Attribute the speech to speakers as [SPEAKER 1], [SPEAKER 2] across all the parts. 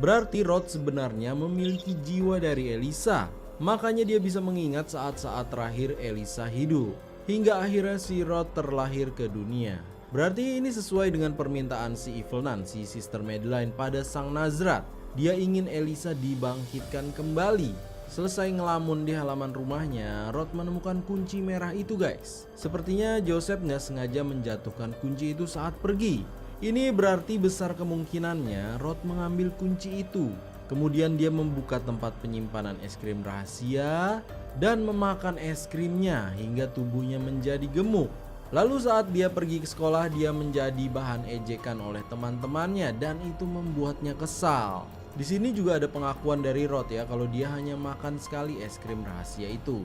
[SPEAKER 1] Berarti Rod sebenarnya memiliki jiwa dari Elisa. Makanya dia bisa mengingat saat-saat terakhir Elisa hidup. Hingga akhirnya si Rod terlahir ke dunia. Berarti ini sesuai dengan permintaan si Evil Nun, si Sister Madeline pada sang Nazrat. Dia ingin Elisa dibangkitkan kembali. Selesai ngelamun di halaman rumahnya, Rod menemukan kunci merah itu guys. Sepertinya Joseph nggak sengaja menjatuhkan kunci itu saat pergi. Ini berarti besar kemungkinannya Rod mengambil kunci itu. Kemudian dia membuka tempat penyimpanan es krim rahasia dan memakan es krimnya hingga tubuhnya menjadi gemuk. Lalu saat dia pergi ke sekolah, dia menjadi bahan ejekan oleh teman-temannya dan itu membuatnya kesal. Di sini juga ada pengakuan dari Rod ya kalau dia hanya makan sekali es krim rahasia itu.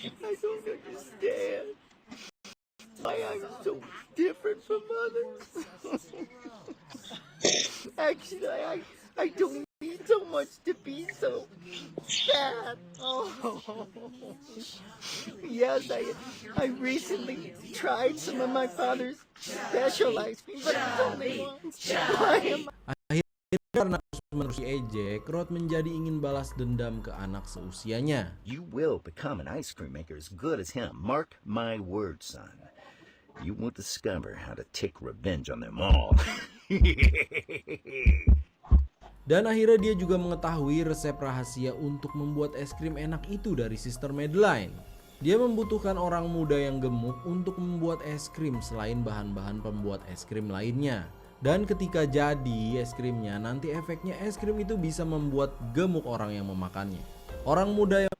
[SPEAKER 2] I don't understand why I'm so different from others. Actually, I don't need so much to be so fat. Oh. Yes, I recently tried some of my father's special ice cream, but it's only once. Why am
[SPEAKER 1] Akhirnya karena terus-menerus diejek, Rod menjadi ingin balas dendam ke anak seusianya.
[SPEAKER 2] You will become an ice cream maker as good as him. Mark my words, son. You will discover how to take revenge on them all.
[SPEAKER 1] Dan akhirnya dia juga mengetahui resep rahasia untuk membuat es krim enak itu dari Sister Madeline. Dia membutuhkan orang muda yang gemuk untuk membuat es krim selain bahan-bahan pembuat es krim lainnya. Dan ketika jadi es krimnya, nanti efeknya es krim itu bisa membuat gemuk orang yang memakannya. Orang muda yang...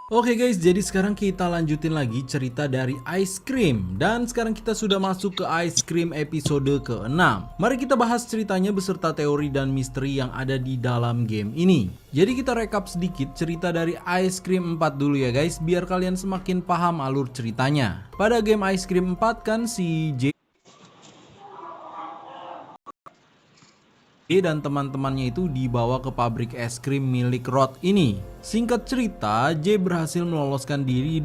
[SPEAKER 1] Oke guys, jadi sekarang kita lanjutin lagi cerita dari Ice Cream. Dan sekarang kita sudah masuk ke Ice Cream episode ke-6. Mari kita bahas ceritanya beserta teori dan misteri yang ada di dalam game ini. Jadi kita rekap sedikit cerita dari Ice Cream 4 dulu ya guys, biar kalian semakin paham alur ceritanya. Pada game Ice Cream 4 kan si J dan teman-temannya itu dibawa ke pabrik es krim milik Rod ini. Singkat cerita, J berhasil meloloskan diri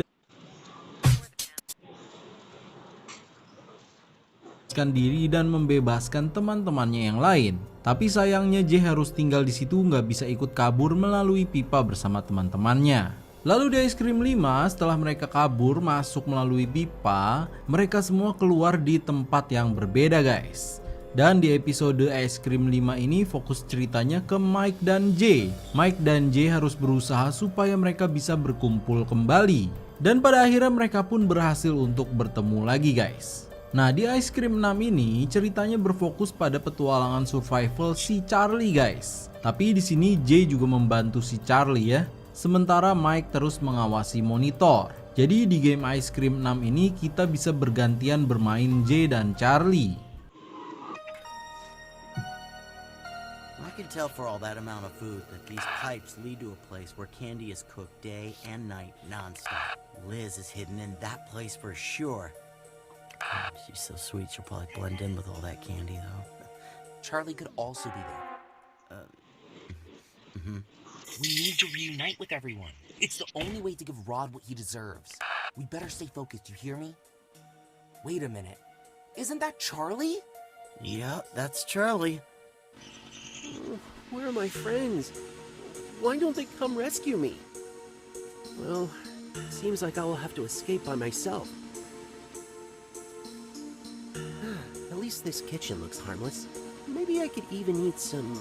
[SPEAKER 1] dan membebaskan teman-temannya yang lain. Tapi sayangnya J harus tinggal di situ, nggak bisa ikut kabur melalui pipa bersama teman-temannya. Lalu di Ice Cream 5, setelah mereka kabur masuk melalui pipa, mereka semua keluar di tempat yang berbeda guys. Dan di episode Ice Cream 5 ini fokus ceritanya ke Mike dan J. Mike dan J harus berusaha supaya mereka bisa berkumpul kembali. Dan pada akhirnya mereka pun berhasil untuk bertemu lagi guys. Nah di Ice Cream 6 ini ceritanya berfokus pada petualangan survival si Charlie guys. Tapi di sini J juga membantu si Charlie ya. Sementara Mike terus mengawasi monitor. Jadi di game Ice Cream 6 ini kita bisa bergantian bermain J dan Charlie.
[SPEAKER 3] I can tell for all that amount of food that these pipes lead to a place where candy is cooked day and night nonstop. Liz is hidden in that place for sure. She's so sweet, she'll probably blend in with all that candy though.
[SPEAKER 4] Charlie could also be there. We need to reunite with everyone. It's the only way to give Rod what he deserves. We better stay focused, you hear me? Wait a minute. Isn't that Charlie?
[SPEAKER 3] Yeah, that's Charlie.
[SPEAKER 5] Where are my friends? Why don't they come rescue me? Well, it seems like I will have to escape by myself. At least this kitchen looks harmless. Maybe I could even eat some...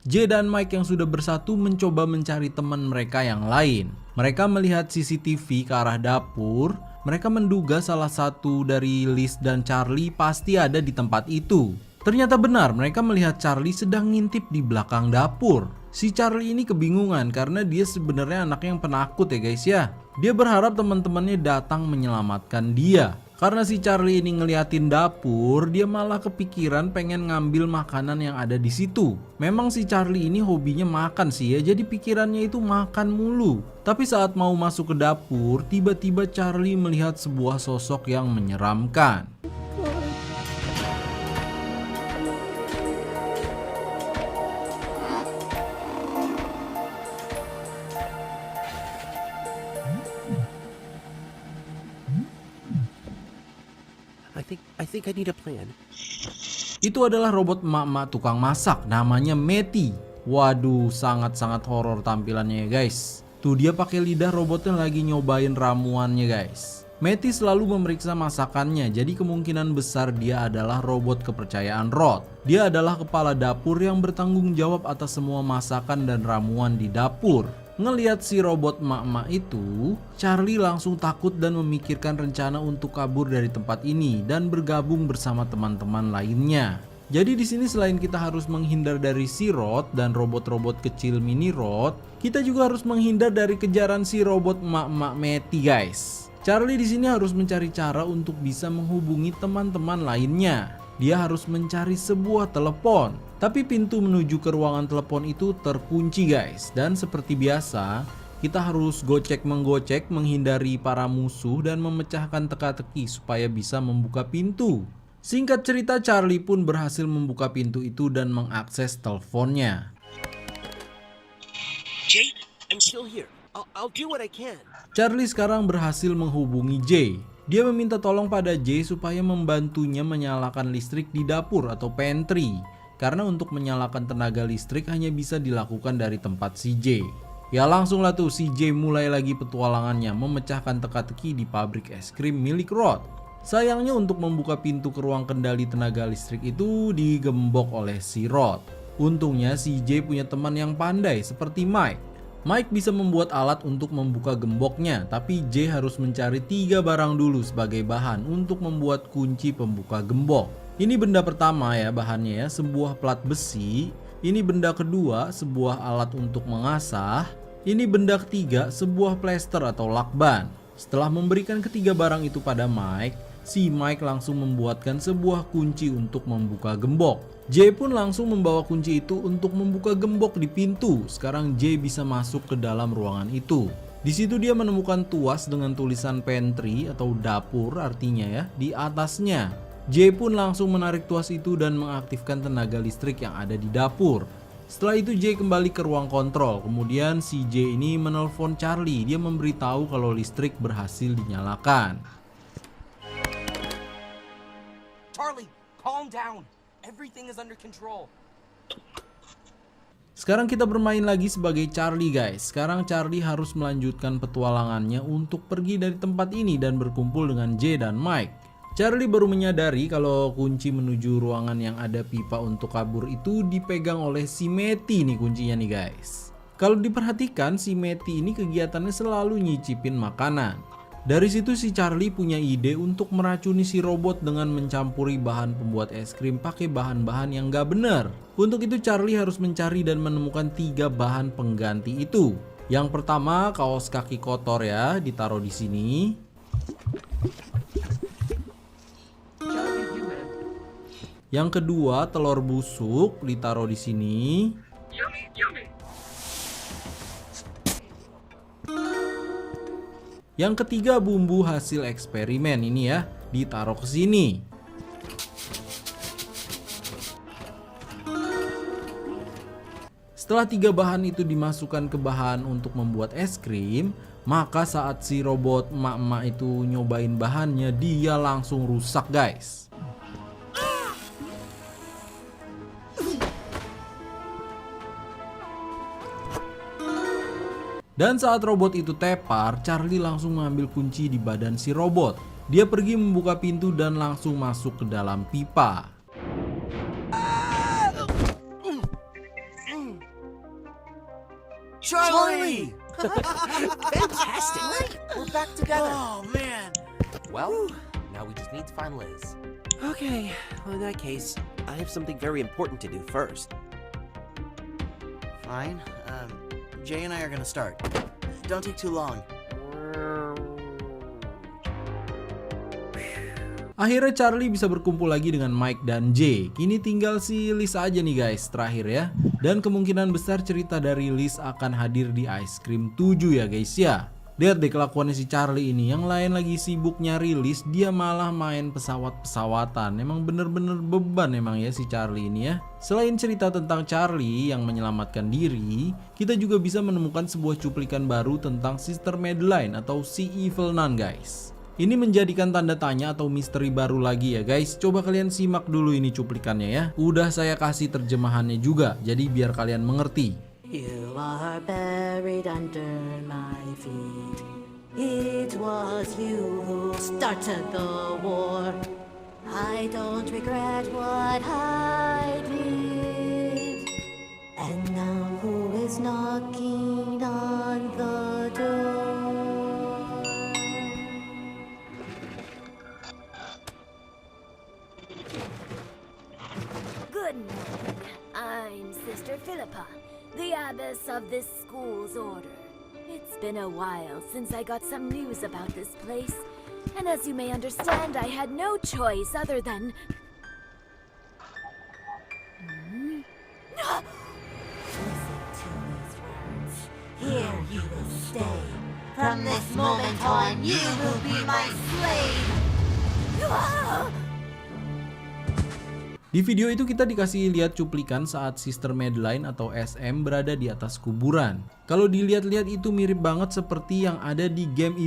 [SPEAKER 1] J dan Mike yang sudah bersatu mencoba mencari teman mereka yang lain. Mereka melihat CCTV ke arah dapur. Mereka menduga salah satu dari Liz dan Charlie pasti ada di tempat itu. Ternyata benar, mereka melihat Charlie sedang ngintip di belakang dapur. Si Charlie ini kebingungan karena dia sebenarnya anak yang penakut ya guys ya. Dia berharap teman-temannya datang menyelamatkan dia. Karena si Charlie ini ngeliatin dapur, dia malah kepikiran pengen ngambil makanan yang ada di situ. Memang si Charlie ini hobinya makan sih ya, jadi pikirannya itu makan mulu. Tapi saat mau masuk ke dapur, tiba-tiba Charlie melihat sebuah sosok yang menyeramkan.
[SPEAKER 5] I think I need a plan.
[SPEAKER 1] Itu adalah robot emak-emak tukang masak, namanya Matty. Waduh, sangat-sangat horor tampilannya ya guys. Tuh dia pakai lidah robotnya lagi nyobain ramuannya guys. Matty selalu memeriksa masakannya, jadi kemungkinan besar dia adalah robot kepercayaan Rod. Dia adalah kepala dapur yang bertanggung jawab atas semua masakan dan ramuan di dapur. Ngelihat si robot emak-emak itu, Charlie langsung takut dan memikirkan rencana untuk kabur dari tempat ini dan bergabung bersama teman-teman lainnya. Jadi di sini selain kita harus menghindar dari si Rod dan robot-robot kecil mini Rod, kita juga harus menghindar dari kejaran si robot emak-emak Matty guys. Charlie di sini harus mencari cara untuk bisa menghubungi teman-teman lainnya. Dia harus mencari sebuah telepon. Tapi pintu menuju ke ruangan telepon itu terkunci guys. Dan seperti biasa, kita harus gocek-menggocek menghindari para musuh dan memecahkan teka-teki supaya bisa membuka pintu. Singkat cerita, Charlie pun berhasil membuka pintu itu dan mengakses teleponnya.
[SPEAKER 5] Jay, I'm still here. I'll do what I can.
[SPEAKER 1] Charlie sekarang berhasil menghubungi Jay. Dia meminta tolong pada Jay supaya membantunya menyalakan listrik di dapur atau pantry. Karena untuk menyalakan tenaga listrik hanya bisa dilakukan dari tempat si Jay. Ya langsunglah tuh si Jay mulai lagi petualangannya memecahkan teka-teki di pabrik es krim milik Rod. Sayangnya untuk membuka pintu ke ruang kendali tenaga listrik itu digembok oleh si Rod. Untungnya si Jay punya teman yang pandai seperti Mike. Mike bisa membuat alat untuk membuka gemboknya, tapi Jay harus mencari 3 barang dulu sebagai bahan untuk membuat kunci pembuka gembok. Ini benda pertama ya bahannya ya, sebuah plat besi. Ini benda kedua, sebuah alat untuk mengasah. Ini benda ketiga, sebuah plester atau lakban. Setelah memberikan ketiga barang itu pada Mike, si Mike langsung membuatkan sebuah kunci untuk membuka gembok. Jay pun langsung membawa kunci itu untuk membuka gembok di pintu. Sekarang Jay bisa masuk ke dalam ruangan itu. Di situ dia menemukan tuas dengan tulisan pantry atau dapur artinya ya di atasnya. Jay pun langsung menarik tuas itu dan mengaktifkan tenaga listrik yang ada di dapur. Setelah itu Jay kembali ke ruang kontrol. Kemudian si Jay ini menelpon Charlie. Dia memberitahu kalau listrik berhasil dinyalakan.
[SPEAKER 4] Charlie, calm down. Everything is under control.
[SPEAKER 1] Sekarang kita bermain lagi sebagai Charlie guys. Sekarang Charlie harus melanjutkan petualangannya untuk pergi dari tempat ini dan berkumpul dengan Jay dan Mike. Charlie baru menyadari kalau kunci menuju ruangan yang ada pipa untuk kabur itu dipegang oleh si Matty nih kuncinya nih guys. Kalau diperhatikan si Matty ini kegiatannya selalu nyicipin makanan. Dari situ si Charlie punya ide untuk meracuni si robot dengan mencampuri bahan pembuat es krim pakai bahan-bahan yang gak bener. Untuk itu Charlie harus mencari dan menemukan 3 bahan pengganti itu. Yang pertama kaos kaki kotor ya, ditaruh di sini. Yang kedua telur busuk ditaruh di sini. Yang ketiga bumbu hasil eksperimen ini ya, ditaruh ke sini. Setelah 3 bahan itu dimasukkan ke bahan untuk membuat es krim, maka saat si robot emak-emak itu nyobain bahannya, dia langsung rusak guys. Dan saat robot itu tepar, Charlie langsung mengambil kunci di badan si robot. Dia pergi membuka pintu dan langsung masuk ke dalam pipa.
[SPEAKER 3] Charlie!
[SPEAKER 5] Fantastic!
[SPEAKER 4] We're back together.
[SPEAKER 3] Oh, man.
[SPEAKER 4] Well, now we just need to find Liz.
[SPEAKER 5] Okay, well, in that case, I have something very important to do first.
[SPEAKER 3] Fine. Jay and I are gonna start. Don't take too long.
[SPEAKER 1] Akhirnya Charlie bisa berkumpul lagi dengan Mike dan Jay. Kini tinggal si Liz aja nih guys terakhir ya. Dan kemungkinan besar cerita dari Liz akan hadir di Ice Cream 7 ya guys ya. Lihat deh kelakuannya si Charlie ini. Yang lain lagi sibuk nyari Liz, dia malah main pesawat-pesawatan. Emang bener-bener beban emang ya si Charlie ini ya. Selain cerita tentang Charlie yang menyelamatkan diri, kita juga bisa menemukan sebuah cuplikan baru tentang Sister Madeline atau si Evil Nun guys. Ini menjadikan tanda tanya atau misteri baru lagi ya guys. Coba kalian simak dulu ini cuplikannya ya. Udah saya kasih terjemahannya juga, jadi biar kalian mengerti.
[SPEAKER 6] You are buried under my feet. It was you who started the war. I don't regret what I did. And now who is knocking on the door?
[SPEAKER 7] Good morning. I'm Sister Philippa, the abbess of this school's order. It's been a while since I got some news about this place, and as you may understand, I had no choice other than...
[SPEAKER 6] Listen to these words. Here you will stay. From this moment on, you will be my slave.
[SPEAKER 1] Di video itu kita dikasih lihat cuplikan saat Sister Madeline atau SM berada di atas kuburan. Kalau dilihat-lihat itu mirip banget seperti yang ada di game